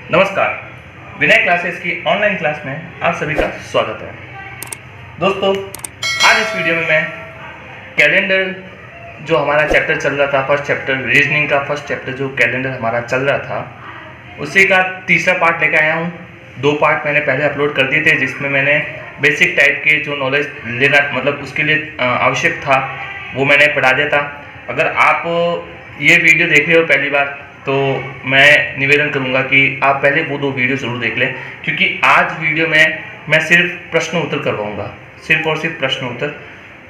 नमस्कार, विनय क्लासेस की online class में आप सभी का स्वागत है। दोस्तों, आज इस वीडियो में मैं कैलेंडर जो हमारा चैप्टर चल रहा था, फर्स्ट चैप्टर रीजनिंग का फर्स्ट चैप्टर जो कैलेंडर हमारा चल रहा था, उसी का तीसरा पार्ट लेकर आया हूँ। 2 पार्ट मैंने पहले अपलोड कर दिए थे, जिसमें मैंने बेसिक टाइप के जो नॉलेज लेना मतलब उसके लिए आवश्यक था वो मैंने पढ़ा दिया था। अगर आप ये वीडियो देख रहे हो पहली बार तो मैं निवेदन करूंगा कि आप पहले वो 2 वीडियो ज़रूर देख लें, क्योंकि आज वीडियो में मैं सिर्फ प्रश्न उत्तर करवाऊंगा, सिर्फ और सिर्फ प्रश्न उत्तर।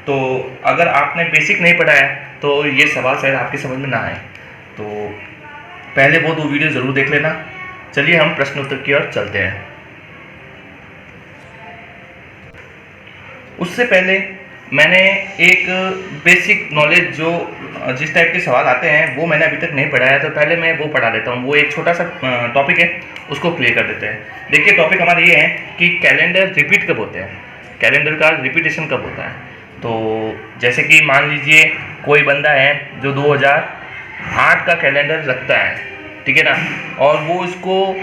तो अगर आपने बेसिक नहीं पढ़ा है तो ये सवाल शायद आपकी समझ में ना आए, तो पहले वो 2 वीडियो ज़रूर देख लेना। चलिए हम प्रश्न उत्तर की ओर चलते हैं। उससे पहले मैंने एक बेसिक नॉलेज जो जिस टाइप के सवाल आते हैं वो मैंने अभी तक नहीं पढ़ा है, तो पहले मैं वो पढ़ा देता हूँ। वो एक छोटा सा टॉपिक है, उसको क्लियर कर देते हैं। देखिए, टॉपिक हमारा ये है कि कैलेंडर रिपीट कब होते हैं, कैलेंडर का रिपीटेशन कब होता है। तो जैसे कि मान लीजिए कोई बंदा है जो 2008 का कैलेंडर रखता है, ठीक है ना, और वो इसको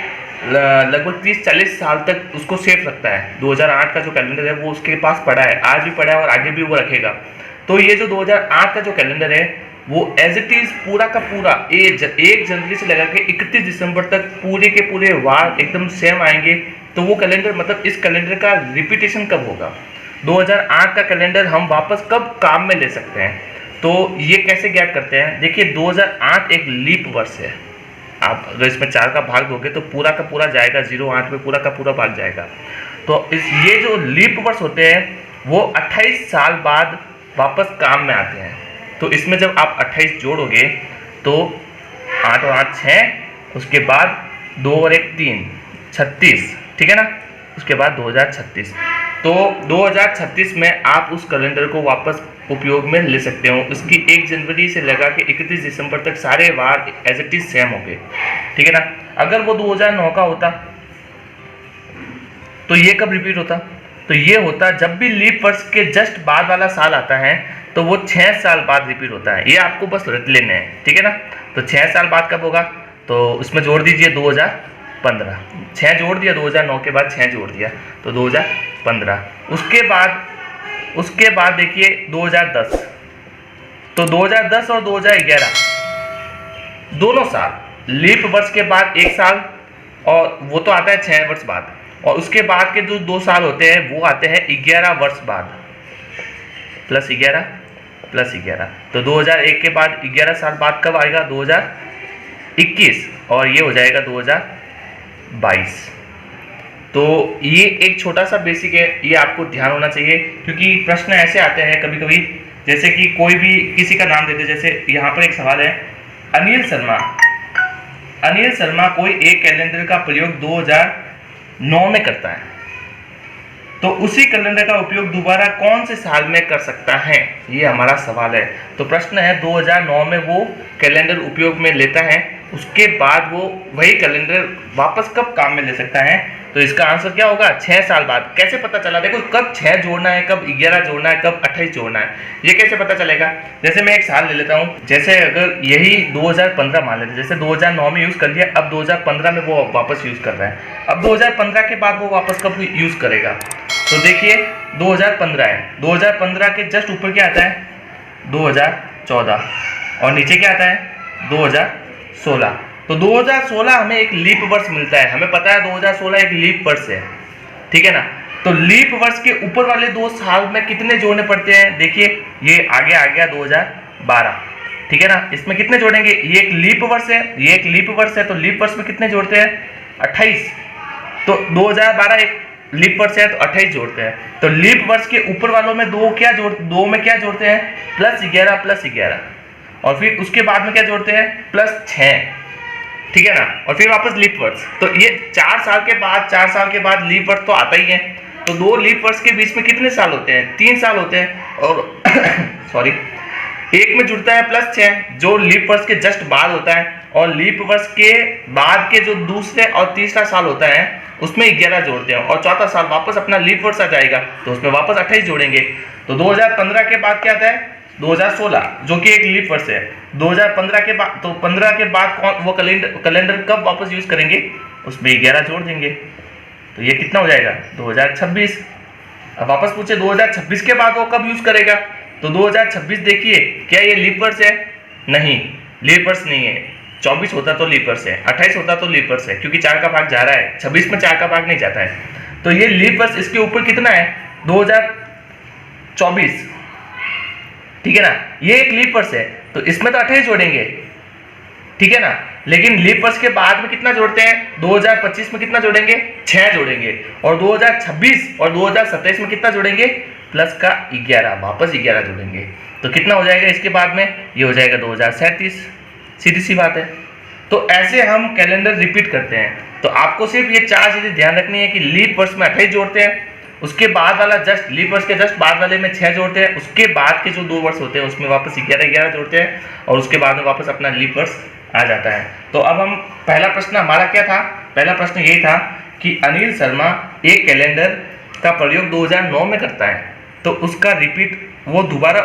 लगभग 30-40 साल तक उसको सेफ रखता है। 2008 का जो कैलेंडर है वो उसके पास पड़ा है, आज भी पड़ा है और आगे भी वो रखेगा। तो ये जो 2008 का जो कैलेंडर है वो एज इट इज पूरा का पूरा 1 जनवरी से लगा के 31 दिसंबर तक पूरे के पूरे वार एकदम सेम आएंगे। तो वो कैलेंडर मतलब इस कैलेंडर का रिपीटेशन कब होगा, 2008 का कैलेंडर हम वापस कब काम में ले सकते हैं। तो ये कैसे ज्ञात करते हैं। देखिए, 2008 एक लीप वर्ष है। आप अगर इसमें 4 का भाग दोगे तो पूरा का पूरा जाएगा, 08 में पूरा का पूरा भाग जाएगा। तो ये जो लीप वर्ष होते हैं वो 28 साल बाद वापस काम में आते हैं। तो इसमें जब आप 28 जोड़ोगे तो 8 और 8 6, उसके बाद 2 और 1 3, 36, ठीक है ना। उसके बाद 2036। तो 2036 में आप उस कैलेंडर को वापस उपयोग में ले सकते हो। उसकी 1 जनवरी से लगा के 31 दिसंबर तक सारे वार एज इट इज सेम हो गए, ठीक है ना। अगर वो 2009 का होता तो ये कब रिपीट होता, तो ये होता जब भी लीप वर्ष के जस्ट बाद वाला साल आता है तो वो 6 साल बाद रिपीट होता है। ये आपको बस रट लेने हैं, ठीक है ना। तो 6 साल बाद कब होगा, तो उसमें जोड़ दीजिए 2015, 6 जोड़ दिया, 2009 के बाद 6 जोड़ दिया तो 2015। उसके बाद देखिए 2010, तो 2010 और 2011 दोनों साल लीप वर्ष के बाद 1 साल, और वो तो आता है 6 वर्ष बाद, और उसके बाद के जो 2 साल होते हैं वो आते हैं 11 वर्ष बाद, +11, तो 2001 के बाद 11 साल बाद कब आएगा, 2021, और ये हो जाएगा 2022। तो ये एक छोटा सा बेसिक है, ये आपको ध्यान होना चाहिए, क्योंकि प्रश्न ऐसे आते हैं कभी कभी, जैसे कि कोई भी किसी का नाम देते, जैसे यहाँ पर एक सवाल है, अनिल शर्मा कोई एक कैलेंडर का प्रयोग 2009 में करता है, तो उसी कैलेंडर का उपयोग दोबारा कौन से साल में कर सकता है, ये हमारा सवाल है। तो प्रश्न है 2009 में वो कैलेंडर उपयोग में लेता है, उसके बाद वो वही कैलेंडर वापस कब काम में ले सकता है। तो इसका आंसर क्या होगा, 6 साल बाद। कैसे पता चला, देखो कब 6 जोड़ना है, कब 11 जोड़ना है, कब 28 जोड़ना है, ये कैसे पता चलेगा। जैसे मैं एक साल ले लेता हूँ, जैसे अगर यही 2015 मान लेते, जैसे 2009 में यूज़ कर लिया, अब 2015 में वो वापस यूज़ कर रहा है, अब 2015 के बाद वो वापस कब यूज़ करेगा। तो देखिए 2015 है, 2015 के जस्ट ऊपर क्या आता है, 2014, और नीचे क्या आता है, 2016। तो 2016 हमें एक लीप वर्ष मिलता है, हमें पता है 2016 एक लीप वर्ष है, ठीक है ना। तो लीप वर्ष के ऊपर वाले 2 साल में कितने जोड़ने पड़ते हैं, देखिए ये आगे आ गया 2012, ठीक है ना। इसमें कितने जोड़ेंगे, ये एक लीप वर्ष है, ये एक लीप वर्ष है, तो लीप वर्ष में कितने जोड़ते हैं, 28। तो 2012 एक लीप वर्ष है तो 28 जोड़ते हैं। तो लीप वर्ष के ऊपर वालों में 2 में क्या जोड़ते हैं, +11, और फिर उसके बाद में क्या जोड़ते हैं, +6, ठीक है ना, और फिर वापस लीप वर्ष। तो ये 4 साल के बाद लीप वर्ष तो आता ही है। तो 2 लीप वर्ष के बीच में कितने साल होते हैं, 3 साल होते हैं, और सॉरी, एक में जुड़ता है +6 जो लीप वर्ष के जस्ट बाद होता है, और लीप वर्ष के बाद के जो दूसरे और तीसरा साल होता है उसमें 11 जोड़ते हैं, और चौथा साल वापस अपना लीप वर्ष आ जाएगा तो उसमें वापस 28 जोड़ेंगे। तो 2015 के बाद क्या आता है, 2016 जो कि एक लीप वर्ष है। 2015 के बाद, तो 15 के बाद कौन वो कैलेंडर कब वापस यूज करेंगे, उसमें 11 जोड़ देंगे, तो ये कितना हो जाएगा 2026। अब वापस पूछे 2026 के बाद वो कब यूज करेगा, तो 2026 देखिए क्या ये लीप वर्ष है, नहीं लीप वर्ष नहीं है। 24 होता तो लीप वर्ष है, 28 होता तो लीप वर्ष है, क्योंकि 4 का भाग जा रहा है, 26 में 4 का भाग नहीं जाता है, तो ये लीप वर्ष इसके ऊपर कितना है 2024, ठीक है ना, ये एक लीप वर्ष है तो इसमें तो 28 जोड़ेंगे, ठीक है ना। लेकिन लीप वर्ष के बाद में कितना जोड़ते हैं, 2025 में कितना जोड़ेंगे 6 जोड़ेंगे, और 2026 और 2027 में कितना जोड़ेंगे प्लस का 11, वापस 11 जोड़ेंगे, तो कितना हो जाएगा इसके बाद में, ये हो जाएगा 2037। सीधी सी बात है। तो ऐसे हम कैलेंडर रिपीट करते हैं। तो आपको सिर्फ ये 4 चीजें ध्यान रखनी है कि लीप वर्ष में 28 जोड़ते हैं, उसके बाद वाला जस्ट लीप वर्ष के जस्ट बाद वाले में 6 जोड़ते हैं, उसके बाद के जो 2 वर्ष होते हैं उसमें वापस 11 जोड़ते हैं, और उसके बाद में वापस अपना लीप वर्ष आ जाता है। तो अब हम पहला प्रश्न हमारा क्या था, पहला प्रश्न यही था कि अनिल शर्मा एक कैलेंडर का प्रयोग 2009 में करता है, तो उसका रिपीट वो दोबारा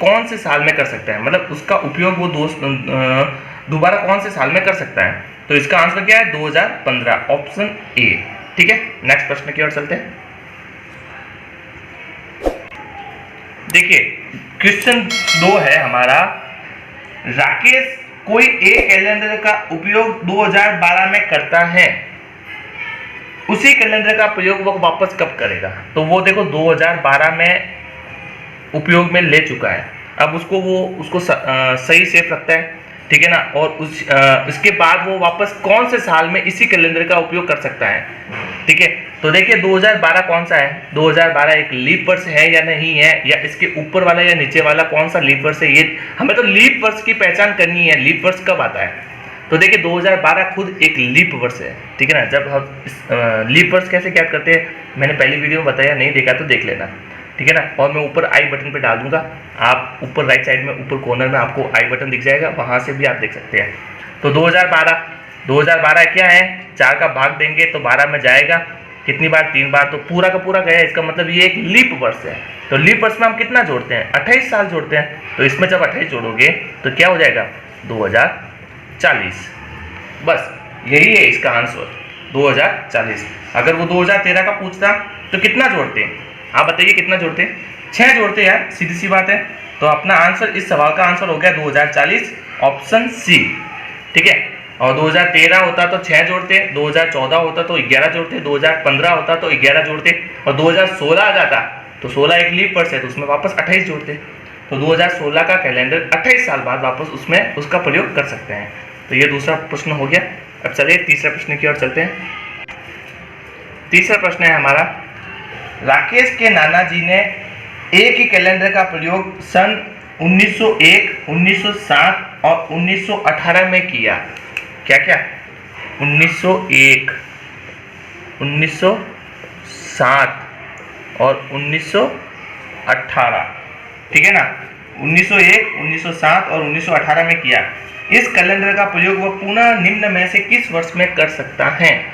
कौन से साल में कर सकता है, मतलब उसका उपयोग वो दोबारा कौन से साल में कर सकता है। तो इसका आंसर क्या है 2015, ऑप्शन ए। ठीक है, नेक्स्ट प्रश्न की ओर चलते हैं। देखिए क्वेश्चन 2 है हमारा, राकेश कोई एक कैलेंडर का उपयोग 2012 में करता है, उसी कैलेंडर का प्रयोग वो वापस कब करेगा। तो वो देखो 2012 में उपयोग में ले चुका है, अब उसको सही सेफ रखता है, ठीक है ना, और इसके बाद वो वापस कौन से साल में इसी कैलेंडर का उपयोग कर सकता है। ठीक है, तो देखिए 2012 कौन सा है, 2012 एक लीप वर्ष है या नहीं है, या इसके ऊपर वाला या नीचे वाला कौन सा लीप वर्ष है, ये हमें तो लीप वर्ष की पहचान करनी है, लीप वर्ष कब आता है। तो देखिए 2012 खुद एक लीप वर्ष है, ठीक है ना। जब हम लीप वर्ष कैसे याद करते हैं, मैंने पहली वीडियो में बताया, नहीं देखा तो देख लेना, ठीक है ना। और मैं ऊपर आई बटन पे डाल दूंगा, आप ऊपर राइट साइड में ऊपर कॉर्नर में आपको आई बटन दिख जाएगा, वहां से भी आप देख सकते हैं। तो 2012 क्या है, 4 का भाग देंगे तो 12 में जाएगा, कितनी बार 3 बार, तो पूरा का पूरा गया, इसका मतलब ये एक लीप वर्ष है। तो लीप वर्ष में हम कितना जोड़ते हैं, 28 साल जोड़ते हैं, तो इसमें जब 28 जोड़ोगे तो क्या हो जाएगा 2040। बस यही है इसका आंसर 2040। अगर वो 2013 का पूछता तो कितना जोड़ते हैं, आप बताइए कितना जोड़ते हैं, 6 जोड़ते हैं यार, सीधी सी बात है। तो अपना आंसर, इस सवाल का आंसर हो गया 2040, ऑप्शन सी। ठीक है, और 2013 होता तो 6 जोड़ते, 2014 होता तो 11 जोड़ते, 2015 होता तो 11 जोड़ते, और 2016 आ जाता तो 16 एक लीप वर्ष है तो उसमें वापस 28 जोड़ते। तो 2016 का कैलेंडर 28 साल बाद वापस उसमें उसका प्रयोग कर सकते हैं। तो ये दूसरा प्रश्न हो गया। अब चलिए तीसरे प्रश्न की ओर चलते हैं। तीसरा प्रश्न है हमारा, राकेश के नाना जी ने एक ही कैलेंडर का प्रयोग सन 1901, 1907 और 1918 में किया। क्या क्या, 1901, 1907 और 1918, ठीक है ना। 1901, 1907 और 1918 में किया। इस कैलेंडर का प्रयोग वह पुनः निम्न में से किस वर्ष में कर सकता है,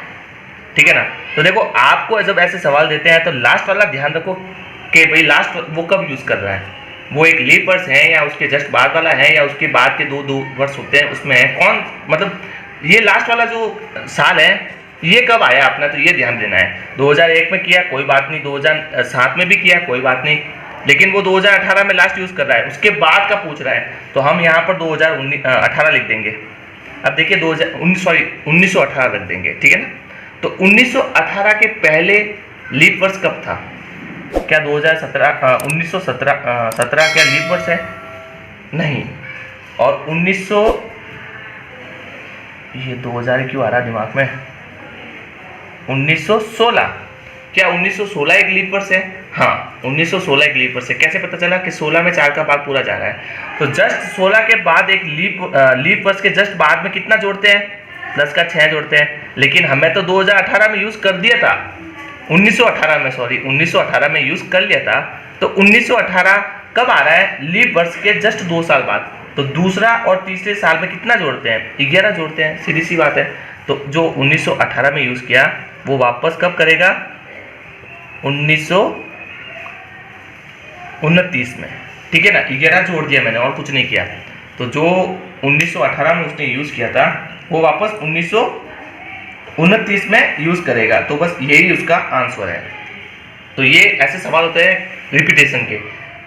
ठीक है ना। तो देखो आपको जब ऐसे सवाल देते हैं तो लास्ट वाला ध्यान रखो कि भाई लास्ट वो कब यूज कर रहा है, वो एक लीप वर्ष है या उसके जस्ट बाद वाला है या उसके बाद के दो वर्ष होते हैं उसमें है कौन, मतलब ये लास्ट वाला जो साल है ये कब आया अपना, तो ये ध्यान देना है। 2001 में किया कोई बात नहीं, 2007 में भी किया कोई बात नहीं, लेकिन वो 2018 में लास्ट यूज कर रहा है, उसके बाद का पूछ रहा है, तो हम यहाँ पर 2018 लिख देंगे। अब देखिए 1918 रख देंगे, ठीक है ना। तो 1918 के पहले लीप वर्ष कब था, क्या 1917 क्या लीप वर्ष है, नहीं। और 2000 क्यों आ रहा दिमाग में, 1916, क्या 1916 एक लीप वर्ष है, हाँ 1916 एक लीप वर्ष है। कैसे पता चला कि 16 में 4 का भाग पूरा जा रहा है, तो जस्ट 16 के बाद एक लीप वर्ष के जस्ट बाद में कितना जोड़ते हैं, 10 का 6 जोड़ते हैं। लेकिन हमें तो 2018 में यूज कर दिया था, 1918 में यूज कर लिया था। तो 1918 कब आ रहा है, लीप वर्ष के जस्ट 2 साल बाद। तो दूसरा और तीसरे साल में कितना जोड़ते हैं, 11 जोड़ते हैं, सीधी सी बात है। तो जो 1918 में यूज किया वो वापस कब करेगा, 1929 में, ठीक है ना। 11 जोड़ दिया मैंने और कुछ नहीं किया। तो जो 1918 में उसने यूज किया था वो वापस 29 में यूज करेगा। तो बस यही उसका आंसर है। तो ये ऐसे सवाल होते हैं रिपीटेशन के।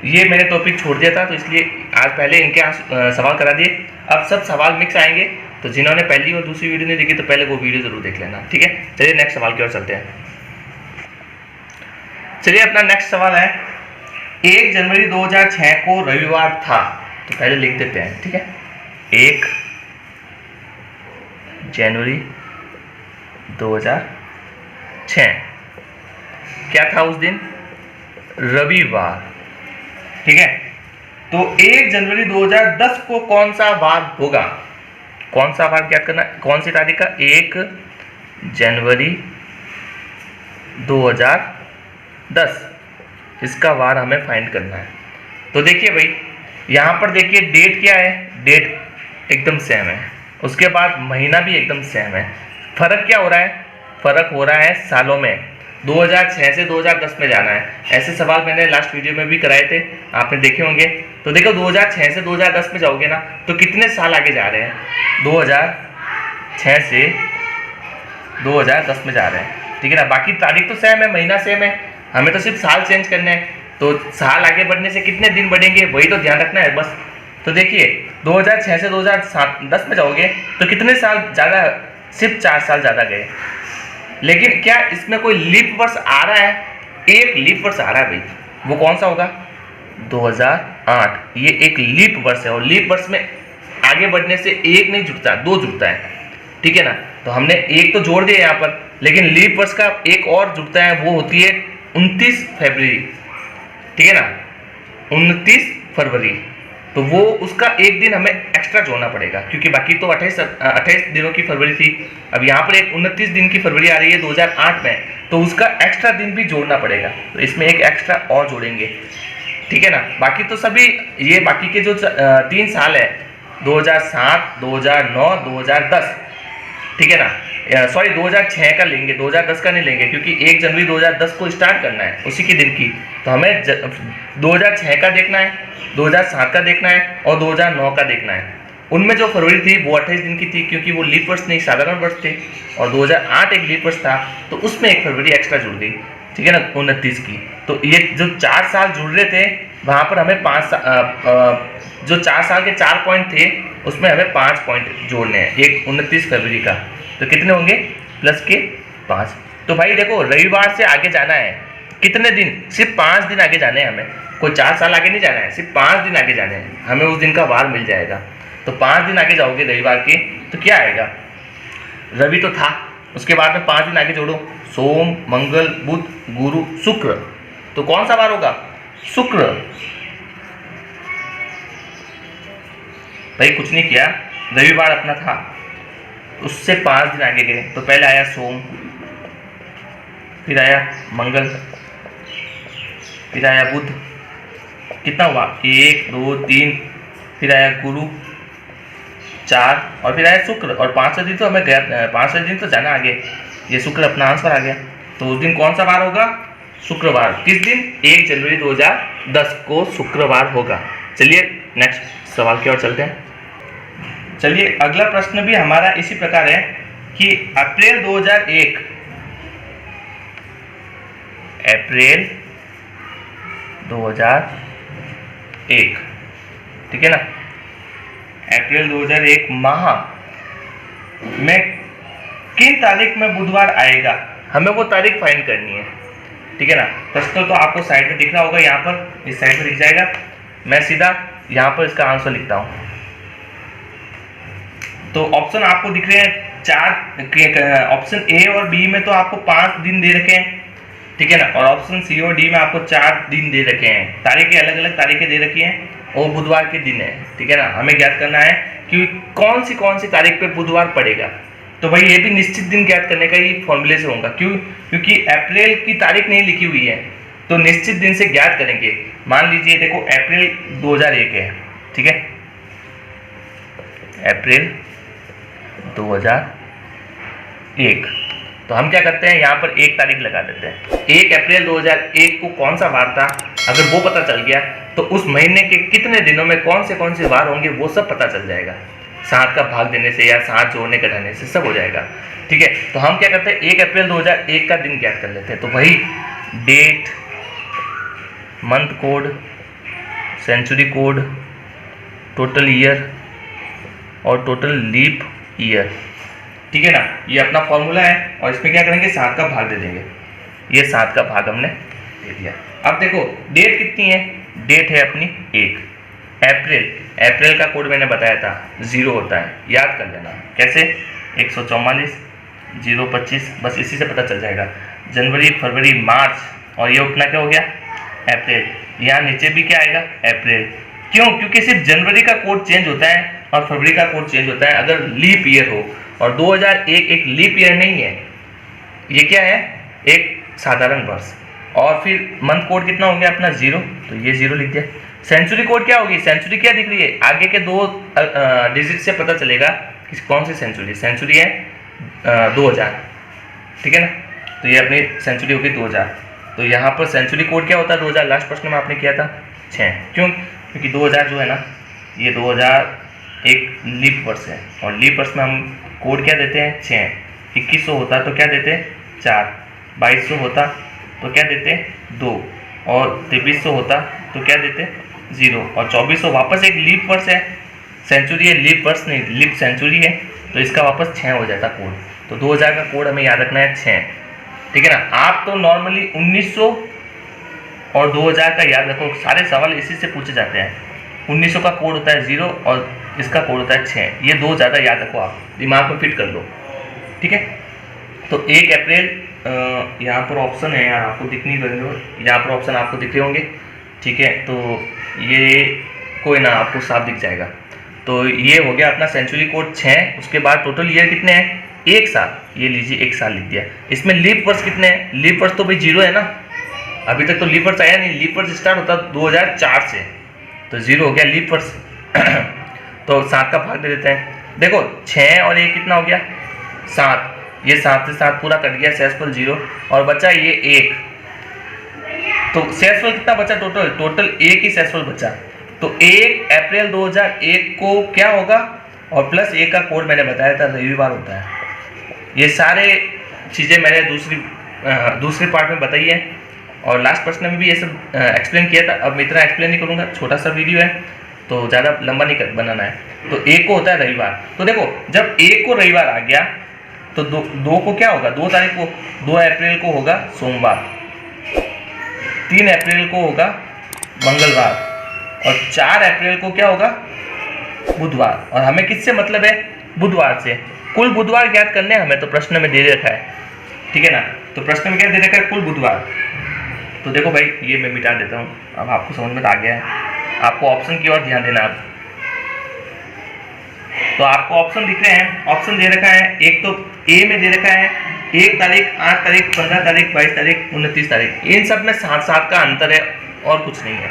ये मैंने टॉपिक छोड़ दिया था, तो इसलिए आज पहले इनके सवाल करा दिए। अब सब सवाल मिक्स आएंगे, तो जिन्होंने पहली और दूसरी वीडियो नहीं देखी तो पहले वो वीडियो जरूर देख लेना, ठीक है। चलिए नेक्स्ट सवाल की ओर चलते हैं। चलिए अपना नेक्स्ट सवाल है, 1 जनवरी 2006 को रविवार था। तो पहले लिख देते हैं, ठीक है। 1 जनवरी 2006 क्या था उस दिन? रविवार, ठीक है। तो 1 जनवरी 2010 को कौन सा वार होगा? कौन सा वार क्या करना, कौन सी तारीख का? 1 जनवरी 2010, इसका वार हमें फाइंड करना है। तो देखिए भाई, यहां पर देखिए डेट क्या है, डेट एकदम सेम है, उसके बाद महीना भी एकदम सेम है। फर्क क्या हो रहा है? फर्क हो रहा है सालों में। 2006 से 2010 में जाना है। ऐसे सवाल मैंने लास्ट वीडियो में भी कराए थे, आपने देखे होंगे। तो देखो 2006 से 2010 में जाओगे ना, तो कितने साल आगे जा रहे हैं? 2006 से 2010 में जा रहे हैं, ठीक है ना। बाकी तारीख तो सेम है, महीना सेम है, हमें तो सिर्फ साल चेंज करने हैं। तो साल आगे बढ़ने से कितने दिन बढ़ेंगे, वही तो ध्यान रखना है बस। तो देखिए 2006 से 2010 में जाओगे तो कितने साल ज़्यादा? सिर्फ 4 साल ज़्यादा गए। लेकिन क्या इसमें कोई लीप वर्ष आ रहा है? एक लीप वर्ष आ रहा है भाई, वो कौन सा होगा? 2008। ये एक लीप वर्ष है, और लीप वर्ष में आगे बढ़ने से एक नहीं जुड़ता, 2 जुड़ता है, ठीक है ना। तो हमने एक तो जोड़ दिया यहाँ पर, लेकिन लीप वर्ष का एक और जुड़ता है, वो होती है 29 फरवरी, ठीक है ना, 29 फरवरी। तो वो उसका एक दिन हमें एक्स्ट्रा जोड़ना पड़ेगा, क्योंकि बाकी तो 28 दिनों की फरवरी थी। अब यहाँ पर एक 29 दिन की फरवरी आ रही है 2008 में, तो उसका एक्स्ट्रा दिन भी जोड़ना पड़ेगा। तो इसमें एक एक्स्ट्रा और जोड़ेंगे, ठीक है ना। बाकी तो सभी ये बाकी के जो 3 साल है, 2007, 2009, 2010, ठीक है ना। सॉरी 2006 का लेंगे, 2010 का नहीं लेंगे, क्योंकि 1 जनवरी 2010 को स्टार्ट करना है उसी के दिन की। तो हमें 2006 का देखना है, 2007 का देखना है, और 2009 का देखना है। उनमें जो फरवरी थी वो 28 दिन की थी, क्योंकि वो लीप वर्ष नहीं, साधारण वर्ष थे। और 2008 एक लीप वर्ष था, तो उसमें एक फरवरी एक्स्ट्रा जुड़ गई, ठीक है ना, 29 की। तो ये जो 4 साल जुड़ रहे थे, वहाँ पर हमें जो 4 साल के 4 पॉइंट थे, उसमें हमें 5 पॉइंट जोड़ने हैं, एक 29 फरवरी का। तो कितने होंगे? प्लस के 5। तो भाई देखो, रविवार से आगे जाना है, कितने दिन? सिर्फ 5 दिन आगे जाने हैं हमें, कोई 4 साल आगे नहीं जाना है, सिर्फ 5 दिन आगे जाने हैं, हमें उस दिन का वार मिल जाएगा। तो 5 दिन आगे जाओगे रविवार के, तो क्या आएगा? रवि तो था, उसके बाद में 5 दिन आगे जोड़ो, सोम, मंगल, बुध, गुरु, शुक्र। तो कौन सा वार होगा? शुक्र। भाई कुछ नहीं किया, रविवार अपना था, उससे 5 दिन आगे गए। तो पहले आया सोम, फिर आया मंगल, फिर आया बुध, कितना हुआ? 1, 2, 3, फिर आया गुरु 4, और फिर आया शुक्र। और 5वें दिन तो हमें गया, 5वें दिन तो जाना आगे, ये शुक्र अपना आंसर आ गया। तो उस दिन कौन सा वार होगा? शुक्रवार। किस दिन? 1 जनवरी 2010 को शुक्रवार होगा। चलिए नेक्स्ट सवाल की ओर चलते हैं। चलिए अगला प्रश्न भी हमारा इसी प्रकार है कि अप्रैल 2001, अप्रैल 2001, ठीक है ना, अप्रैल 2001 माह में किन तारीख में बुधवार आएगा? हमें वो तारीख फाइंड करनी है, ठीक है ना। प्रश्न तो आपको साइड में दिख रहा होगा, यहाँ पर इस साइड में दिख जाएगा। मैं सीधा यहाँ पर इसका आंसर लिखता हूँ। तो ऑप्शन आपको दिख रहे हैं 4, ऑप्शन ए और बी में तो आपको 5 दिन दे रखे हैं, ठीक है ना, और ऑप्शन सी और डी में आपको 4 दिन दे रखे हैं। तारीखें अलग अलग तारीखें दे रखी हैं, और बुधवार के दिन है, ठीक है ना। हमें ज्ञात करना है कि कौन सी तारीख पे बुधवार पड़ेगा। तो भाई ये भी निश्चित दिन ज्ञात करने का ही फॉर्मूले से होगा, क्योंकि अप्रैल की तारीख नहीं लिखी हुई है, तो निश्चित दिन से ज्ञात करेंगे। मान लीजिए देखो अप्रैल 2001 है, ठीक है, अप्रैल 2001। तो हम क्या करते हैं, यहाँ पर 1 तारीख लगा देते हैं। 1 अप्रैल 2001 को कौन सा वार था, अगर वो पता चल गया तो उस महीने के कितने दिनों में कौन से वार होंगे वो सब पता चल जाएगा। 7 का भाग देने से या 7 जोड़ने का ढाने से सब हो जाएगा। ठीक है, तो हम क्या करते हैं 1 अप्रैल 2001 का दिन ज्ञात कर लेते हैं। तो वही date, month code, century code, total year और टोटल लीप ईयर। ठीक है ना, ये अपना फॉर्मूला है और इसमें क्या करेंगे 7 का भाग दे देंगे। ये 7 का भाग हमने दे दिया। अब देखो डेट कितनी है, डेट है अपनी 1 अप्रैल। अप्रैल का कोड मैंने बताया था 0 होता है, याद कर लेना कैसे 144 025, बस इसी से पता चल जाएगा। जनवरी, फरवरी, मार्च और ये उतना क्या हो गया अप्रैल। यहाँ नीचे भी क्या आएगा अप्रैल। क्यों? क्योंकि सिर्फ जनवरी का कोड चेंज होता है और फरवरी का कोड चेंज होता है अगर लीप ईयर हो, और 2001 एक लीप ईयर नहीं है, ये क्या है एक साधारण वर्ष। और फिर मंथ कोड कितना हो गया अपना 0, तो ये 0 लिख दिया। सेंचुरी कोड क्या होगी, सेंचुरी क्या दिख रही है, आगे के 2 डिजिट से पता चलेगा कि कौन सी सेंचुरी। सेंचुरी है 2000, ठीक है ना, तो ये अपनी सेंचुरी होगी 2000। तो यहाँ पर सेंचुरी कोड क्या होता है 2000, लास्ट प्रश्न में आपने किया था 6। क्यों? क्योंकि 2000 जो है ना ये 2000 एक लीप वर्ष है और लीप वर्ष में हम कोड क्या देते हैं 6। 2100 होता तो क्या देते 4, 2200 होता तो क्या देते 2, और 2300 होता तो क्या देते 0, और 2400 वापस एक लीप वर्ष है, सेंचुरी है लीप वर्ष नहीं, लीप सेंचुरी है, तो इसका वापस 6 हो जाता कोड। तो 2000 का कोड हमें याद रखना है 6, ठीक है ना। आप तो नॉर्मली 1900 और 2000 का याद रखो, सारे सवाल इसी से पूछे जाते हैं। 1900 का कोड होता है 0 और इसका कोड होता है 6, ये 2 ज़्यादा याद रखो, आप दिमाग में फिट कर लो, ठीक है। तो 1 अप्रैल यहाँ पर ऑप्शन है यार, आपको दिख नहीं रहे हो, यहाँ पर ऑप्शन आपको दिख रहे होंगे, ठीक है। तो ये कोई ना, आपको साफ दिख जाएगा। तो ये हो गया अपना सेंचुरी कोड 6। उसके बाद टोटल ईयर कितने हैं 1 साल, ये लीजिए 1 साल लिख दिया। इसमें लीप वर्ष कितने हैं, लीप वर्ष तो भाई 0 है ना, अभी तक तो लीप वर्ष आया नहीं, लीप वर्ष स्टार्ट होता 2004 से, तो 0 हो गया लीप वर्ष। तो 7 का भाग दे देते हैं। देखो 6 और 1 कितना हो गया 7, ये 7 से 7 पूरा कट गया, शेषफल 0 और बचा ये 1। तो शेषफल कितना बचा टोटल 1 ही शेषफल बचा। तो 1 अप्रैल 2001 को क्या होगा, और प्लस 1 का कोड मैंने बताया था रविवार होता है। ये सारे चीज़ें मैंने दूसरे पार्ट में बताई है और लास्ट प्रश्न में भी ये सब एक्सप्लेन किया था। अब मैं इतना एक्सप्लेन नहीं करूँगा, छोटा सा वीडियो है तो ज़्यादा लंबा नहीं बनाना है। तो 1 को होता है रविवार, तो देखो जब 1 को रविवार आ गया तो 2 को क्या होगा, 2 तारीख को 2 अप्रैल को होगा सोमवार, 3 अप्रैल को होगा मंगलवार और 4 अप्रैल को क्या होगा बुधवार। और हमें किससे मतलब है बुधवार से, कुल बुधवार ज्ञात करने हमें, तो प्रश्न में दे रखा है, ठीक है ना। तो प्रश्न में क्या दे रखा है कुल बुधवार। तो देखो भाई ये मैं मिटा देता हूँ, अब आपको समझ में आ गया है। आपको ऑप्शन की ओर ध्यान देना आप। तो आपको ऑप्शन दिख रहे हैं, ऑप्शन दे रखा है, एक तो ए में दे रखा है 1 तारीख, 8 तारीख, 15 तारीख, 22 तारीख, 29 तारीख। इन सब में 7 का अंतर है और कुछ नहीं है,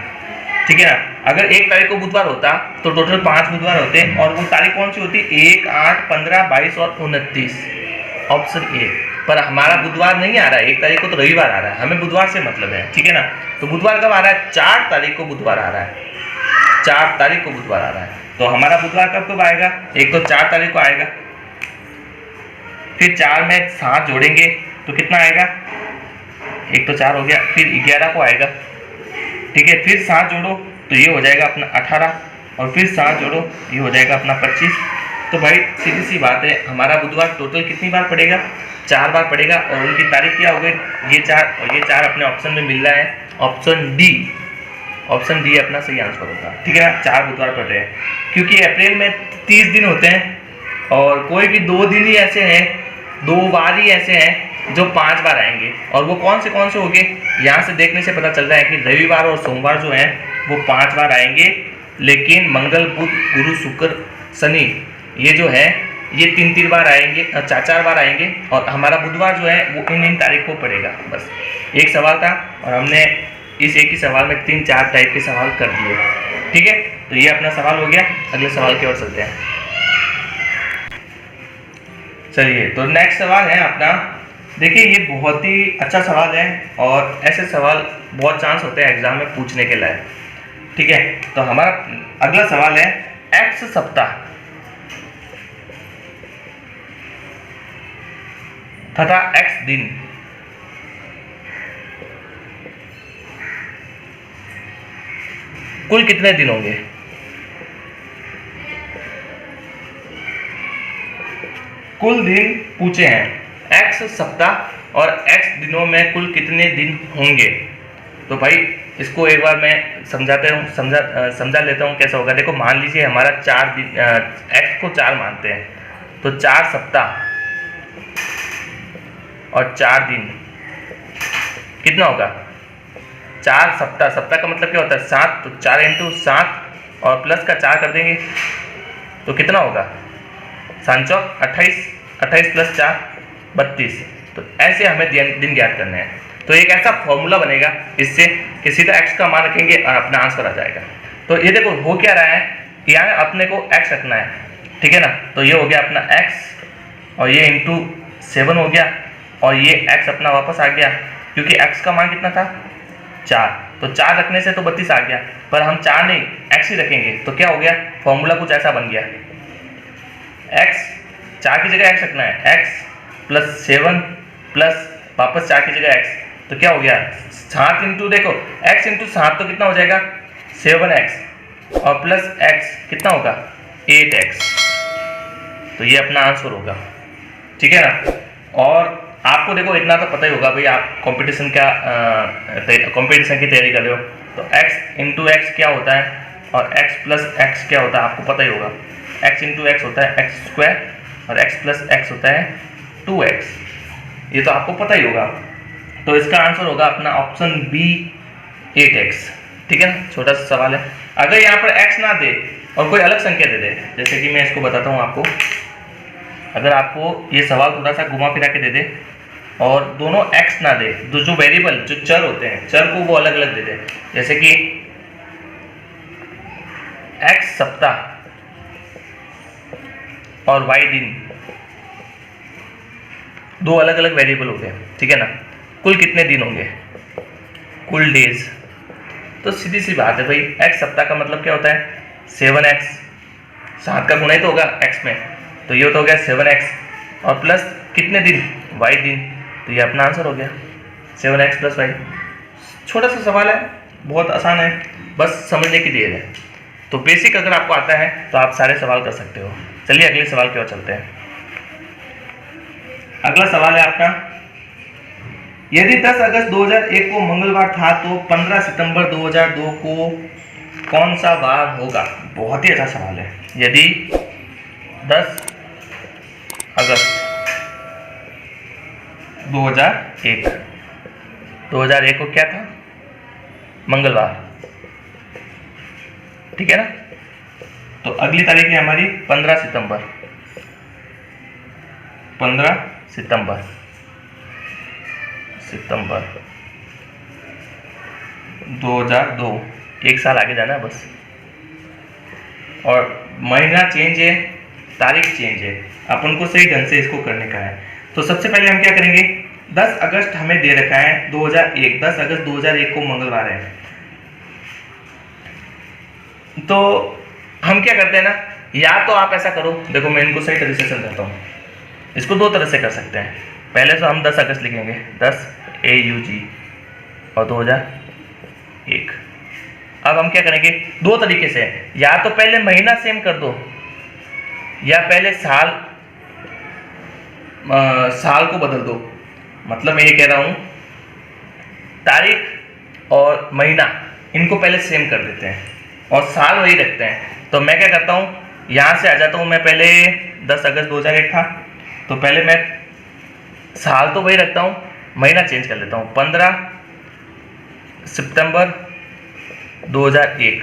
ठीक है ना। अगर 1 तारीख को बुधवार होता तो टोटल 5 बुधवार होते और वो तारीख कौन सी होती 1, 8, 15, 22 और 29, ऑप्शन ए। पर हमारा बुधवार नहीं आ रहा है, 1 तारीख को तो रविवार आ रहा है, हमें बुधवार से मतलब है, ठीक है ना। तो बुधवार कब आ रहा है 4 तारीख को बुधवार आ रहा है, 4 तारीख को बुधवार आ रहा है। तो हमारा बुधवार कब आएगा, एक तो 4 तारीख को आएगा, फिर 4 में 7 जोड़ेंगे तो कितना आएगा, एक तो 4 हो गया, फिर 11 को आएगा, ठीक है, फिर 7 जोड़ो तो ये हो जाएगा अपना 18 और फिर 7 जोड़ो ये हो जाएगा अपना 25। तो भाई सीधी सी बात है, हमारा बुधवार टोटल कितनी बार पड़ेगा 4 बार पड़ेगा और उनकी तारीख क्या हो गई ये 4 और ये 4 अपने ऑप्शन में मिल रहा है, ऑप्शन डी, ऑप्शन डी अपना सही आंसर होगा, ठीक है ना। 4 बुधवार पड़ रहे हैं क्योंकि अप्रैल में 30 दिन होते हैं और कोई भी 2 दिन ही ऐसे हैं, 2 बार ही ऐसे हैं जो 5 बार आएंगे। और वो कौन से होंगे, यहाँ से देखने से पता चल रहा है कि रविवार और सोमवार जो हैं वो 5 बार आएंगे, लेकिन मंगल, बुध, गुरु, शुक्र, शनि ये जो है ये 3 बार आएंगे, 4 बार आएंगे। और हमारा बुधवार जो है वो इन तारीख को पड़ेगा। बस एक सवाल था और हमने इस एक ही सवाल में 3-4 टाइप के सवाल कर दिए, ठीक है। तो ये अपना सवाल हो गया, अगले सवाल की ओर चलते हैं। चलिए तो नेक्स्ट सवाल है अपना, देखिए ये बहुत ही अच्छा सवाल है और ऐसे सवाल बहुत चांस होते हैं एग्जाम में पूछने के लायक, ठीक है। तो हमारा अगला सवाल है एक्स सप्ताह, तथा x दिन कुल कितने दिन होंगे? कुल दिन पूछे हैं, x सप्ताह और x दिनों में कुल कितने दिन होंगे। तो भाई इसको एक बार मैं समझा लेता हूँ कैसा होगा। देखो मान लीजिए हमारा 4 दिन, x को 4 मानते हैं, तो 4 सप्ताह और 4 दिन कितना होगा? 4 सप्ताह, सप्ताह का मतलब क्या होता है 7, तो 4 इंटू 7 और प्लस का 4 कर देंगे तो कितना होगा? 7 चौक 28, 28 प्लस 4 32। तो ऐसे हमें दिन ज्ञात करने हैं। तो एक ऐसा फॉर्मूला बनेगा इससे कि सीधा x का मान रखेंगे और अपना आंसर आ जाएगा। तो ये देखो हो क्या रहा है, यहाँ अपने को x रखना है, ठीक है ना। तो ये हो गया अपना x और ये इंटू 7 हो गया और ये x अपना वापस आ गया, क्योंकि x का मान कितना था 4, तो 4 रखने से तो 32 आ गया, पर हम 4 नहीं x ही रखेंगे। तो क्या हो गया, फॉर्मूला कुछ ऐसा बन गया, x 4 की जगह x रखना है, x प्लस 7 प्लस वापस 4 की जगह x, तो क्या हो गया 7 इंटू देखो x इंटू 7 तो कितना हो जाएगा 7x और प्लस x कितना होगा 8x। तो ये अपना आंसर होगा, ठीक है ना। और आपको देखो इतना तो पता ही होगा भाई, आप कंपटीशन की तैयारी कर रहे हो, तो x इंटू एक्स क्या होता है और x प्लस एक्स क्या होता है आपको पता ही होगा। x इंटू एक्स होता है x स्क्वायर और x प्लस एक्स होता है 2x, ये तो आपको पता ही होगा। तो इसका आंसर होगा अपना ऑप्शन बी 8x, ठीक है ना। छोटा सा सवाल है, अगर यहाँ पर x ना दे और कोई अलग संख्या दे दे, जैसे कि मैं इसको बताता हूँ आपको, अगर आपको ये सवाल थोड़ा सा घुमा फिरा के दे दे और दोनों x ना दे, जो वेरिएबल जो चर होते हैं, चर को वो अलग अलग दे दे, जैसे कि x सप्ताह और y दिन, दो अलग अलग वेरिएबल हो गए, ठीक है ना। कुल कितने दिन होंगे, कुल डेज। तो सीधी सी बात है भाई, x सप्ताह का मतलब क्या होता है 7x, 7 का गुणा ही तो होगा x में, तो ये तो हो गया 7x और प्लस कितने दिन y दिन, तो ये अपना आंसर हो गया 7x प्लस y। छोटा सा सवाल है, बहुत आसान है, बस समझने की देर है। तो बेसिक अगर आपको आता है तो आप सारे सवाल कर सकते हो। चलिए अगले सवाल की ओर चलते हैं। अगला सवाल है आपका, यदि 10 अगस्त 2001 को मंगलवार था तो 15 सितंबर 2002 को कौन सा वार होगा। बहुत ही अच्छा सवाल है। यदि 10 अगस्त 2001 को क्या था, मंगलवार, ठीक है ना। तो अगली तारीख है हमारी 15 सितंबर 2002, एक साल आगे जाना है बस। और महीना चेंज है, तारीख चेंज है, अपन को सही ढंग से इसको करने का है। तो सबसे पहले हम क्या करेंगे, 10 अगस्त हमें दे रखा है 2001, 10 अगस्त 2001 को मंगलवार है। तो हम क्या करते हैं ना, या तो आप ऐसा करो, देखो मैं इनको सही तरीके से समझाता हूँ। इसको दो तरह से कर सकते हैं। पहले तो हम 10 अगस्त लिखेंगे, 10 AUG और 2001। अब हम क्या करेंगे, दो तरीके से, या तो पहले महीना सेम कर दो या पहले साल को बदल दो। मतलब मैं ये कह रहा हूँ, तारीख और महीना इनको पहले सेम कर देते हैं और साल वही रखते हैं। तो मैं क्या करता हूँ, यहाँ से आ जाता हूँ मैं, पहले 10 अगस्त 2001 था, तो पहले मैं साल तो वही रखता हूँ, महीना चेंज कर लेता हूँ, 15 सितंबर 2001,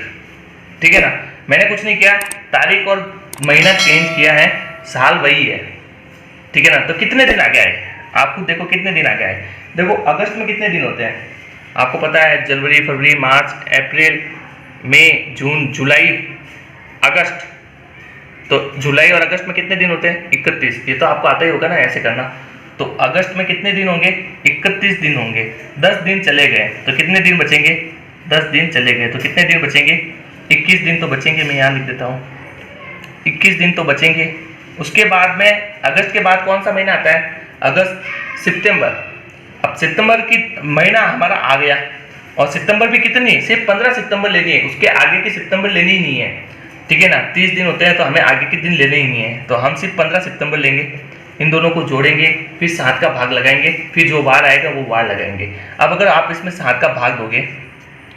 ठीक है ना। मैंने कुछ नहीं किया, तारीख और महीना चेंज किया है, साल वही है, ठीक है ना। तो कितने दिन आगे आए, आपको देखो कितने दिन आगे आए। देखो अगस्त में कितने दिन होते हैं आपको पता है, जनवरी, फरवरी, मार्च, अप्रैल, मई, जून, जुलाई, अगस्त। तो जुलाई और अगस्त में कितने दिन होते हैं 31, ये तो आपको आता ही होगा ना ऐसे करना। तो अगस्त में कितने दिन होंगे 31 दिन होंगे। 10 दिन चले गए तो कितने दिन बचेंगे, 10 दिन चले गए तो कितने दिन बचेंगे 21 दिन तो बचेंगे। मैं यहाँ लिख देता हूँ 21 दिन तो बचेंगे। उसके बाद में अगस्त के बाद कौन सा महीना आता है, अगस्त, सितंबर। अब सितंबर की महीना हमारा आ गया और सितंबर भी कितनी, सिर्फ 15 सितंबर लेनी है, उसके आगे की सितंबर लेनी ही नहीं है, ठीक है ना। 30 दिन होते हैं तो हमें आगे के दिन लेने ही नहीं है, तो हम सिर्फ 15 सितंबर लेंगे। इन दोनों को जोड़ेंगे, फिर 7 का भाग लगाएंगे, फिर जो वार आएगा वो वार लगाएंगे। अब अगर आप इसमें 7 का भाग दोगे,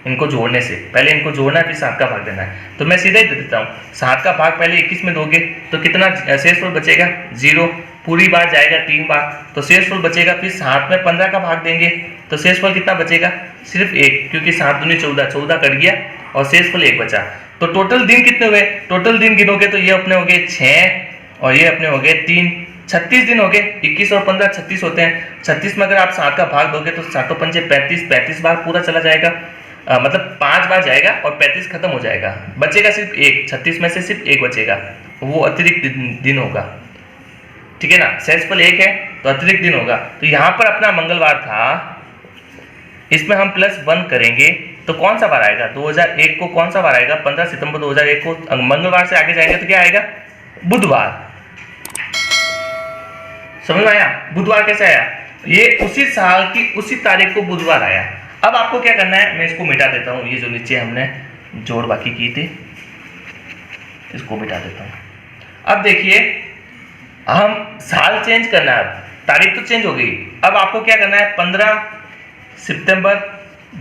इनको जोड़ने से पहले इनको जोड़ना है, फिर 7 का भाग देना है, तो मैं सीधा ही दे देता हूँ। 7 का भाग पहले 21 में दोगे तो कितना शेषफल बचेगा, 0। पूरी बार जाएगा 3 बार, तो शेषफल बचेगा। फिर 7 में 15 का भाग देंगे तो शेषफल कितना बचेगा, सिर्फ 1, क्योंकि 7 दूनी 14, 14 कट गया और शेषफल 1 बचा। तो टोटल दिन कितने हुए, टोटल दिन गिनोगे तो ये अपने हो गए 6 और ये अपने हो गए 3, 36 दिन हो गए। 21 और 15 36 होते हैं। 36 में अगर आप 7 का भाग दोगे तो 7 पंजे 35, 35 बार पूरा चला जाएगा, मतलब 5 बार जाएगा और 35 खत्म हो जाएगा, बचेगा सिर्फ 1। 36 में से सिर्फ 1 बचेगा, वो अतिरिक्त दिन होगा, ठीक है ना। शेषफल 1 है तो अतिरिक्त दिन होगा। तो यहाँ पर अपना मंगलवार था, इसमें हम +1 करेंगे तो कौन सा बार आएगा, 2001 को कौन सा बार आएगा, 15 सितंबर 2001 को। मंगलवार से आगे जाएंगे तो क्या आएगा, बुधवार। समझ में आया, बुधवार कैसे आया, ये उसी साल की उसी तारीख को बुधवार आया। अब आपको क्या करना है, मैं इसको मिटा देता हूँ, ये जो नीचे हमने जोड़ बाकी की थी इसको मिटा देता हूँ। अब देखिए हम साल चेंज करना है, तारीख तो चेंज हो गई। अब आपको क्या करना है, 15 सितंबर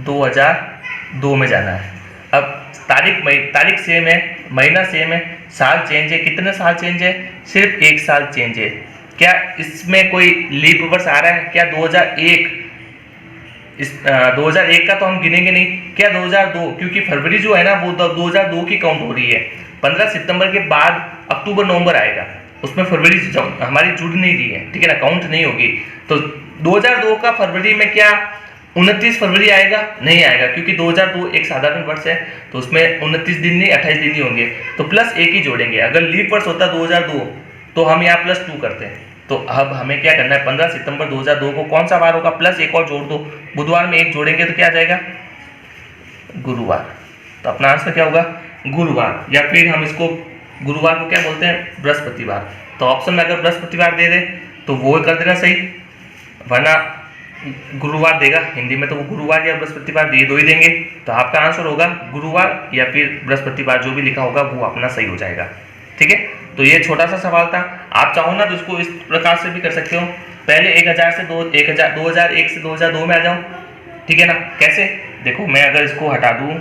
2002 में जाना है। अब तारीख सेम है, महीना सेम है, साल चेंज है। कितने साल चेंज है, सिर्फ 1 साल चेंज है। क्या इसमें कोई लीप वर्ष आ रहा है, क्या 2001, 2001 का तो हम गिनेंगे नहीं, क्या 2002, क्योंकि फरवरी जो है ना वो 2002 की काउंट हो रही है। 15 सितंबर के बाद अक्टूबर नवंबर आएगा, उसमें फरवरी हमारी जुड़ नहीं रही है, ठीक है ना, काउंट नहीं होगी। तो 2002 का फरवरी में क्या 29 फरवरी आएगा, नहीं आएगा, क्योंकि 2002 एक साधारण वर्ष है, तो उसमें 29 दिन नहीं 28 दिन ही होंगे, तो +1 ही जोड़ेंगे। अगर लीप वर्ष होता 2002 तो हम यहाँ +2 करते हैं। तो अब हमें क्या करना है, 15 सितंबर 2002 को कौन सा बार होगा, +1 और जोड़ दो, बुधवार में 1 जोड़ेंगे तो क्या आ जाएगा, गुरुवार। तो अपना आंसर क्या होगा, गुरुवार, या फिर हम इसको गुरुवार को क्या बोलते हैं, बृहस्पतिवार। तो ऑप्शन में अगर बृहस्पतिवार दे दे तो वो कर देना सही, वरना गुरुवार देगा हिंदी में तो वो गुरुवार या बृहस्पतिवार ये दो ही देंगे। तो आपका आंसर होगा गुरुवार या फिर बृहस्पतिवार, जो भी लिखा होगा वो अपना सही हो जाएगा, ठीक है। तो ये छोटा सा सवाल था, आप चाहो ना तो इसको इस प्रकार से भी कर सकते हो, पहले 2001 से 2002 में आ जाओ, ठीक है ना। कैसे, देखो मैं अगर इसको हटा दूं,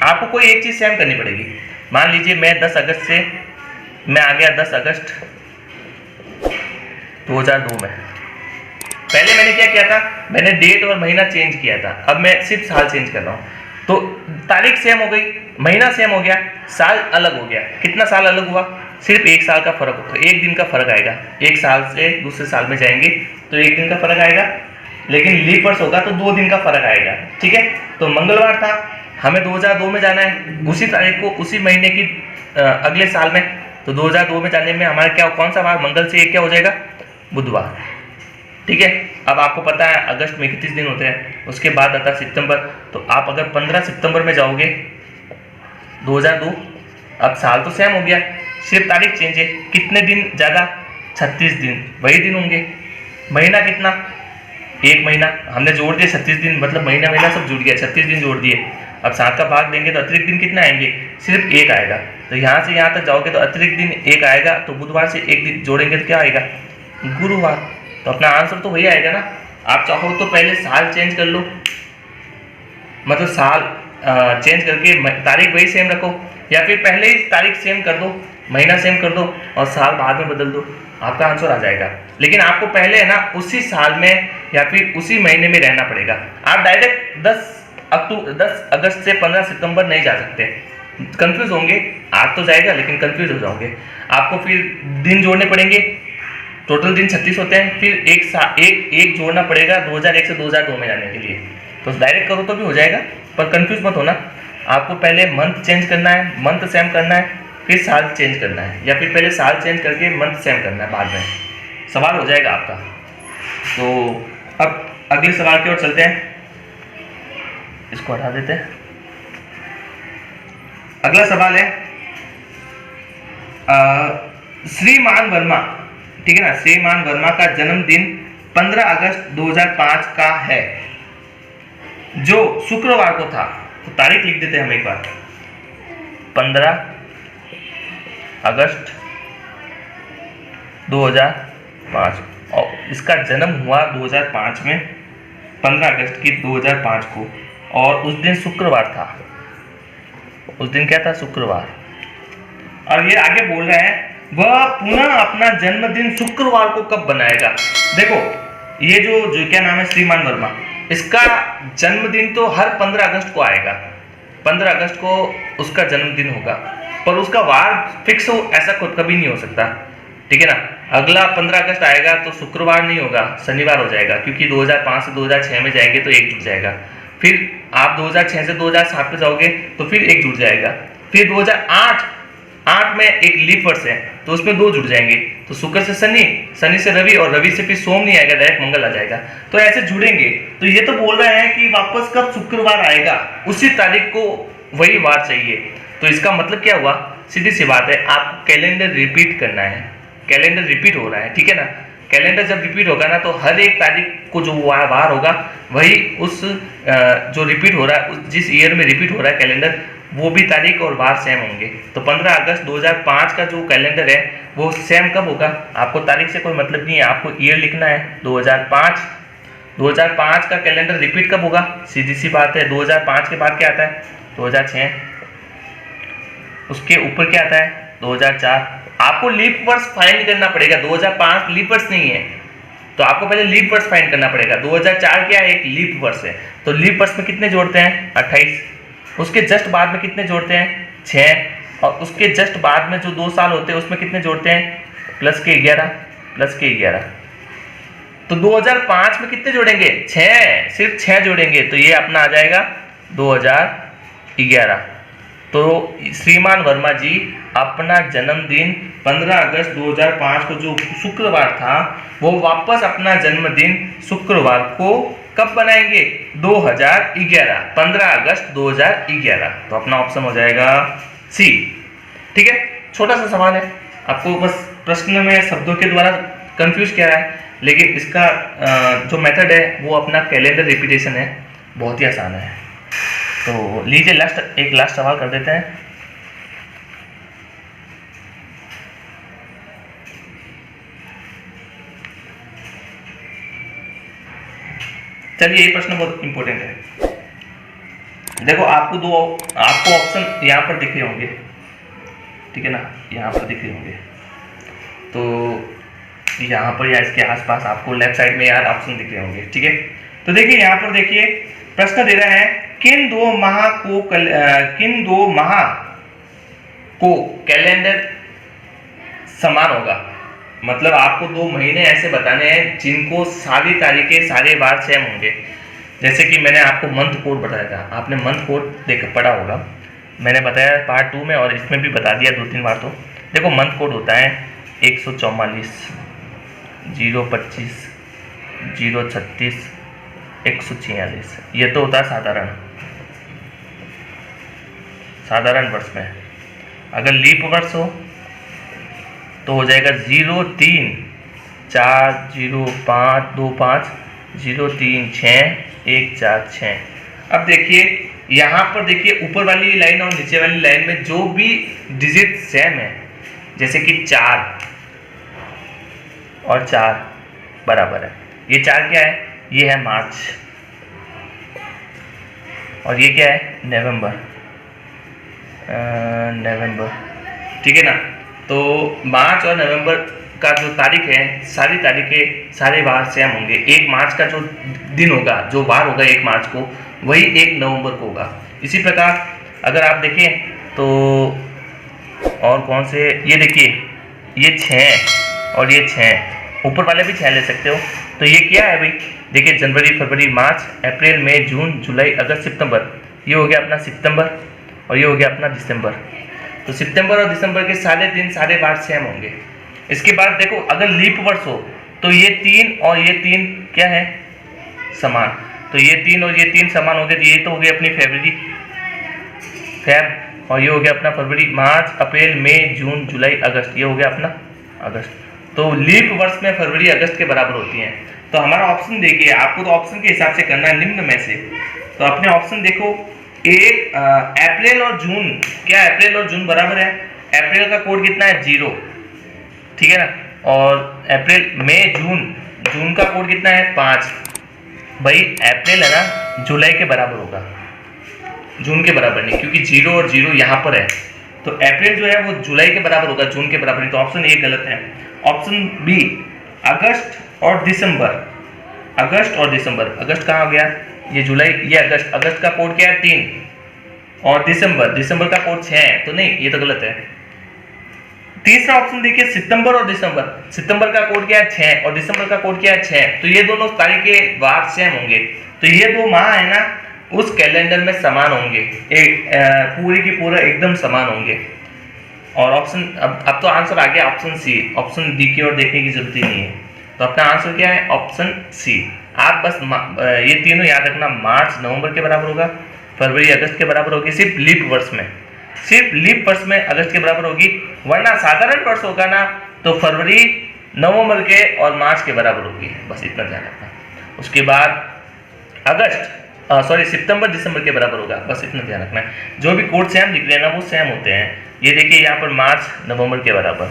आपको कोई एक चीज सेम करनी पड़ेगी। मान लीजिए मैं 10 अगस्त से मैं आ गया 10 अगस्त 2002 में। पहले मैंने क्या किया था, मैंने डेट और महीना चेंज किया था, अब मैं सिर्फ साल चेंज कर रहा हूँ। तो तारीख सेम हो गई, महीना सेम हो गया, साल अलग हो गया। कितना साल अलग हुआ, सिर्फ 1 साल का फर्क होगा, 1 दिन का फर्क आएगा। 1 साल से दूसरे साल में जाएंगे तो 1 दिन का फर्क आएगा, लेकिन लीप वर्ष होगा तो 2 दिन का फर्क आएगा, ठीक है। तो मंगलवार था, हमें 2002 में जाना है, उसी तारीख को उसी महीने की अगले साल में। तो 2002 में जाने में हमारा क्या, कौन सा बार, मंगल से 1 क्या हो जाएगा, बुधवार, ठीक है। अब आपको पता है अगस्त में 31 दिन होते हैं, उसके बाद आता है सितंबर। तो आप अगर 15 सितंबर में जाओगे 2002, अब साल तो सेम हो गया, सिर्फ तारीख चेंज है। कितने दिन ज़्यादा, 36 दिन, वही दिन होंगे। महीना कितना, 1 महीना, हमने जोड़ दिए 36 दिन, मतलब महीना सब जुड़ गया, 36 दिन जोड़ दिए। अब 7 का भाग देंगे तो अतिरिक्त दिन कितना आएंगे, सिर्फ 1 आएगा। तो यहाँ से यहाँ तक जाओगे तो अतिरिक्त दिन 1 आएगा, तो बुधवार से 1 दिन जोड़ेंगे तो क्या आएगा, गुरुवार। तो अपना आंसर तो वही आएगा ना। आप चाहो तो पहले साल चेंज कर लो, मतलब साल चेंज करके तारीख वही सेम रखो, या फिर पहले ही तारीख सेम कर दो, महीना सेम कर दो और साल बाद में बदल दो, आपका आंसर आ जाएगा। लेकिन आपको पहले है ना उसी साल में या फिर उसी महीने में रहना पड़ेगा। आप डायरेक्ट 10 अगस्त से 15 सितंबर नहीं जा सकते, कंफ्यूज होंगे। आज तो जाएगा लेकिन कंफ्यूज हो जाओगे। आपको फिर दिन जोड़ने पड़ेंगे, टोटल दिन 36 होते हैं, फिर एक जोड़ना पड़ेगा 2001 से 2002 में जाने के लिए। तो डायरेक्ट करो तो भी हो जाएगा, पर कंफ्यूज मत होना। आपको पहले मंथ चेंज करना है, मंथ सेम करना है, फिर साल चेंज करना है, या फिर पहले साल चेंज करके मंथ सेम करना है, बाद में सवाल हो जाएगा आपका। तो अब अगले सवाल की ओर चलते हैं, इसको हटा देते हैं। अगला सवाल है श्रीमान वर्मा, ठीक है ना, श्रीमान वर्मा का जन्मदिन 15 अगस्त 2005 का है, जो शुक्रवार को था। तो तारीख लिख देते हैं हम एक बार, 15 अगस्त 2005, और इसका जन्म हुआ 2005 में, 15 अगस्त की 2005 को, और उस दिन शुक्रवार था। उस दिन क्या था? शुक्रवार। और ये आगे बोल रहे हैं वह पुनः अपना जन्मदिन शुक्रवार को कब बनाएगा। देखो ये जो क्या नाम है, श्रीमान वर्मा, इसका जन्मदिन तो हर 15 अगस्त को आएगा, 15 अगस्त को उसका जन्मदिन होगा, पर उसका वार फिक्स हो ऐसा कभी नहीं हो सकता, ठीक है ना। अगला 15 अगस्त आएगा तो शुक्रवार नहीं होगा, शनिवार हो जाएगा, क्योंकि 2005 से 2006 में जाएंगे तो एक जुड़ जाएगा। फिर आप 2006 से 2007 पे जाओगे तो फिर एक जुड़ जाएगा। फिर 2008 में एक लीप वर्ष है तो उसमें 2 जुड़ जाएंगे, तो शुक्र से शनि, शनि से रवि, और रवि से फिर सोम नहीं आएगा, डायरेक्ट मंगल आ जाएगा। तो ऐसे जुड़ेंगे। तो ये तो बोल रहे हैं कि वापस कब शुक्रवार आएगा, उसी तारीख को वही वार चाहिए। तो इसका मतलब क्या हुआ? सीधी सी बात है, आपको कैलेंडर रिपीट करना है। कैलेंडर रिपीट हो रहा है, ठीक है ना। कैलेंडर जब रिपीट होगा ना, तो हर एक तारीख को जो वार होगा वही उस जो रिपीट हो रहा है, जिस ईयर में रिपीट हो रहा है कैलेंडर, वो भी तारीख और वार सेम होंगे। तो 15 अगस्त 2005 का जो कैलेंडर है वो सेम कब होगा? आपको तारीख से कोई मतलब नहीं है, आपको ईयर लिखना है 2005। 2005 का कैलेंडर रिपीट कब होगा? सीधी सी बात है, 2005 के बाद क्या आता है? 2006। उसके ऊपर क्या आता है? 2004। आपको लीप वर्ष फाइंड करना पड़ेगा। 2005 लीप वर्ष नहीं है, तो आपको पहले लीप वर्ष फाइंड करना पड़ेगा। 2004 क्या है? एक लीप वर्ष है। तो लीप वर्ष में कितने जोड़ते हैं? 28। उसके जस्ट बाद में कितने जोड़ते हैं? 6। और उसके जस्ट बाद में जो 2 साल होते हैं उसमें कितने जोड़ते हैं? प्लस के 11, प्लस के 11। तो 2005 में कितने जोड़ेंगे? 6, सिर्फ 6 जोड़ेंगे, तो ये अपना आ जाएगा 2011। तो श्रीमान वर्मा जी अपना जन्मदिन 15 अगस्त 2005 को जो शुक्रवार था, वो वापस अपना जन्मदिन शुक्रवार को कब बनाएंगे? 2011, 15 अगस्त 2011। तो अपना ऑप्शन हो जाएगा सी, ठीक है। छोटा सा सवाल है, आपको बस प्रश्न में शब्दों के द्वारा कंफ्यूज किया है, लेकिन इसका जो मेथड है वो अपना कैलेंडर रिपीटेशन है, बहुत ही आसान है। तो लीजिए लास्ट सवाल कर देते हैं। चलिए, ये प्रश्न बहुत इंपॉर्टेंट है। देखो आपको ऑप्शन यहाँ पर दिख रहे होंगे, ठीक है ना, यहाँ पर दिख रहे होंगे। तो यहाँ पर या इसके आसपास आपको लेफ्ट साइड में यार ऑप्शन दिख रहे होंगे, ठीक है। तो देखिए यहाँ पर देखिए प्रश्न दे रहा है, किन दो माह को कैलेंडर समान होगा। मतलब आपको 2 महीने ऐसे बताने हैं जिनको सारी तारीखें, सारे वार सेम होंगे। जैसे कि मैंने आपको मंथ कोड बताया था, आपने मंथ कोड देख पढ़ा होगा, मैंने बताया पार्ट 2 में, और इसमें भी बता दिया 2-3 बार। तो देखो मंथ कोड होता है 144, 025, 036, 146। ये तो होता है साधारण वर्ष में। अगर लीप वर्ष हो तो हो जाएगा 03, 4, 0, 5, 2, 5, 0, 3, 6, 1, 4, 6। अब देखिए यहाँ पर देखिए ऊपर वाली लाइन और नीचे वाली लाइन में जो भी डिजिट सेम है, जैसे कि 4 और 4 बराबर है। ये 4 क्या है? ये है मार्च, और ये क्या है? नवंबर, ठीक है ना। तो मार्च और नवंबर का जो तारीख है, सारी तारीखें, सारे वार सेम होंगे। 1 मार्च का जो दिन होगा, जो वार होगा 1 मार्च को, वही 1 नवंबर को होगा। इसी प्रकार अगर आप देखें तो और कौन से, ये देखिए ये 6 और ये 6, ऊपर वाले भी 6 ले सकते हो। तो ये क्या है भाई? देखिए जनवरी, फरवरी, मार्च, अप्रैल, मई, जून, जुलाई, अगस्त, सितंबर, ये हो गया अपना सितंबर, और ये हो गया अपना दिसंबर। तो सितंबर और दिसंबर के सारे दिन, सारे वार सेम होंगे। इसके बाद देखो अगर लीप वर्ष हो तो ये 3 और ये 3 क्या है? समान। तो ये 3 और ये 3 समान हो गए, तो ये तो हो गई अपनी फरवरी, फेब, और ये हो गया अपना फरवरी, मार्च, अप्रैल, मई, जून, जुलाई, अगस्त, ये हो गया अपना अगस्त। तो लीप वर्ष में फरवरी अगस्त के बराबर होती हैं। तो हमारा ऑप्शन देखिए, आपको तो ऑप्शन के हिसाब से करना है निम्न में से। तो अपने ऑप्शन देखो, एक अप्रैल और जून, क्या अप्रैल और जून बराबर है? अप्रैल का कोड कितना है? 0, ठीक है ना। और अप्रैल, मई, जून, जून का कोड कितना है? 5। भाई अप्रैल है ना जुलाई के बराबर होगा, जून के बराबर नहीं, क्योंकि 0 और 0 यहाँ पर है। तो अप्रैल जो है वो जुलाई के बराबर होगा, जून के बराबर नहीं। तो ऑप्शन ए गलत है। ऑप्शन बी, अगस्त और दिसंबर, अगस्त और दिसंबर, अगस्त कहाँ हो गया? ये जुलाई, ये अगस्त, अगस्त का कोड क्या है? 3। और दिसंबर, दिसंबर का कोड 6 है, तो नहीं, ये तो गलत है। तीसरा ऑप्शन देखिए, सितंबर और दिसंबर, सितंबर का कोड क्या है? 6 और दिसंबर का कोड क्या है? 6। तो ये दोनों तारीख के वार सेम होंगे, तो ये 2 माह है ना उस कैलेंडर में समान होंगे, एक पूरी की पूरा एकदम समान होंगे। और ऑप्शन, अब तो आंसर आ गया ऑप्शन सी, ऑप्शन डी की ओर देखने की जरूरत ही नहीं है। तो अपना आंसर क्या है? Option C. आप बस ये तीनों याद रखना, मार्च नवंबर के बराबर होगा, फरवरी अगस्त के बराबर होगी, सिर्फ लीप वर्ष में, सिर्फ लीप वर्ष में अगस्त के बराबर होगी, वरना साधारण वर्ष होगा ना तो फरवरी नवंबर के और मार्च के बराबर होगी। बस इतना ध्यान रखना। उसके बाद अगस्त सितंबर दिसंबर के बराबर होगा, बस इतना ध्यान रखना है। जो भी कोड सेम लिख रहे हैं ना वो सेम होते हैं। ये देखिए यहाँ पर मार्च नवंबर के बराबर,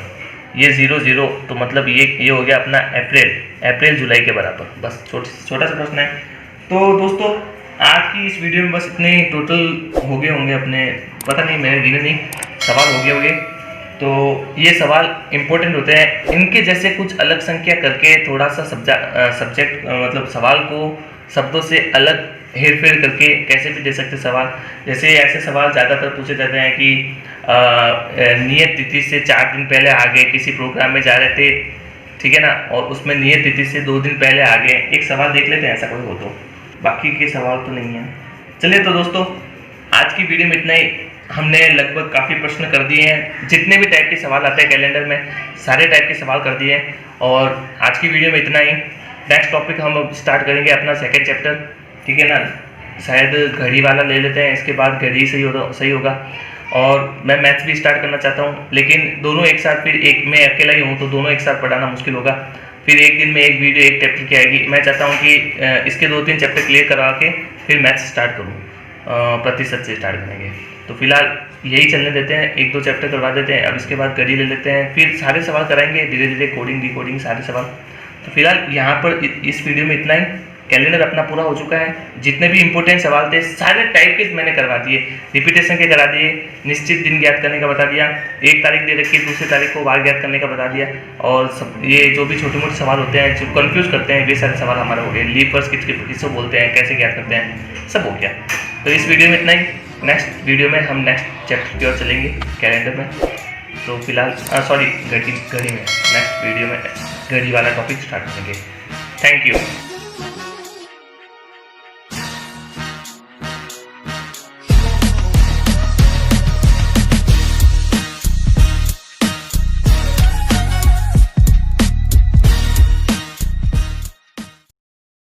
ये 0 तो मतलब ये हो गया अपना अप्रैल जुलाई के बराबर। बस छोटा सा प्रश्न है। तो दोस्तों आज की इस वीडियो में बस इतने टोटल हो गए होंगे अपने, पता नहीं मैंने गिने नहीं, सवाल हो गए होंगे। तो ये सवाल इंपॉर्टेंट होते हैं, इनके जैसे कुछ अलग संख्या करके थोड़ा सा सब्जेक्ट मतलब सवाल को शब्दों से अलग हेर फेर करके कैसे भी दे सकते सवाल। जैसे ऐसे सवाल ज़्यादातर पूछे जाते हैं कि नियत तिथि से 4 दिन पहले आ गए, किसी प्रोग्राम में जा रहे थे, ठीक है ना, और उसमें नियत तिथि से 2 दिन पहले आ गए। एक सवाल देख लेते हैं ऐसा कोई हो तो, बाकी के सवाल तो नहीं है। चलिए तो दोस्तों आज की वीडियो में इतना ही। हमने लगभग काफ़ी प्रश्न कर दिए हैं, जितने भी टाइप के सवाल आते हैं कैलेंडर में सारे टाइप के सवाल कर दिए हैं। और आज की वीडियो में इतना ही। नेक्स्ट टॉपिक हम अब स्टार्ट करेंगे अपना सेकेंड चैप्टर, ठीक है ना। शायद घड़ी वाला ले लेते हैं, इसके बाद घड़ी सही होगा। और मैं मैथ्स भी स्टार्ट करना चाहता हूँ, लेकिन दोनों एक साथ, फिर एक मैं अकेला ही हूँ तो दोनों एक साथ पढ़ाना मुश्किल होगा। फिर एक दिन में एक वीडियो एक चैप्टर की आएगी। मैं चाहता हूँ कि इसके 2-3 चैप्टर क्लियर करा के फिर मैथ्स स्टार्ट करूँ, प्रतिशत से स्टार्ट करेंगे। तो फिलहाल यही चलने देते हैं, 1-2 चैप्टर करवा देते हैं। अब इसके बाद घड़ी ले लेते हैं, फिर सारे सवाल कराएंगे धीरे धीरे, कोडिंग डिकोडिंग सारे सवाल। तो फिलहाल यहाँ पर इस वीडियो में इतना ही। कैलेंडर अपना पूरा हो चुका है, जितने भी इंपॉर्टेंट सवाल थे सारे टाइप के मैंने करवा दिए, रिपीटेशन के करा दिए, निश्चित दिन ज्ञात करने का बता दिया, 1 तारीख दे रखी, दूसरी तारीख को वार ज्ञात करने का बता दिया। और सब ये जो भी छोटे मोटे सवाल होते हैं जो कंफ्यूज करते हैं वे सारे सवाल हमारे हो गए। लीप वर्ष किसको बोलते हैं, कैसे ज्ञात करते हैं, सब हो गया। तो इस वीडियो में इतना ही। नेक्स्ट वीडियो में हम नेक्स्ट चैप्टर की ओर चलेंगे कैलेंडर में। तो फिलहाल घड़ी में नेक्स्ट वीडियो में घड़ी वाला टॉपिक स्टार्ट करेंगे। Thank you.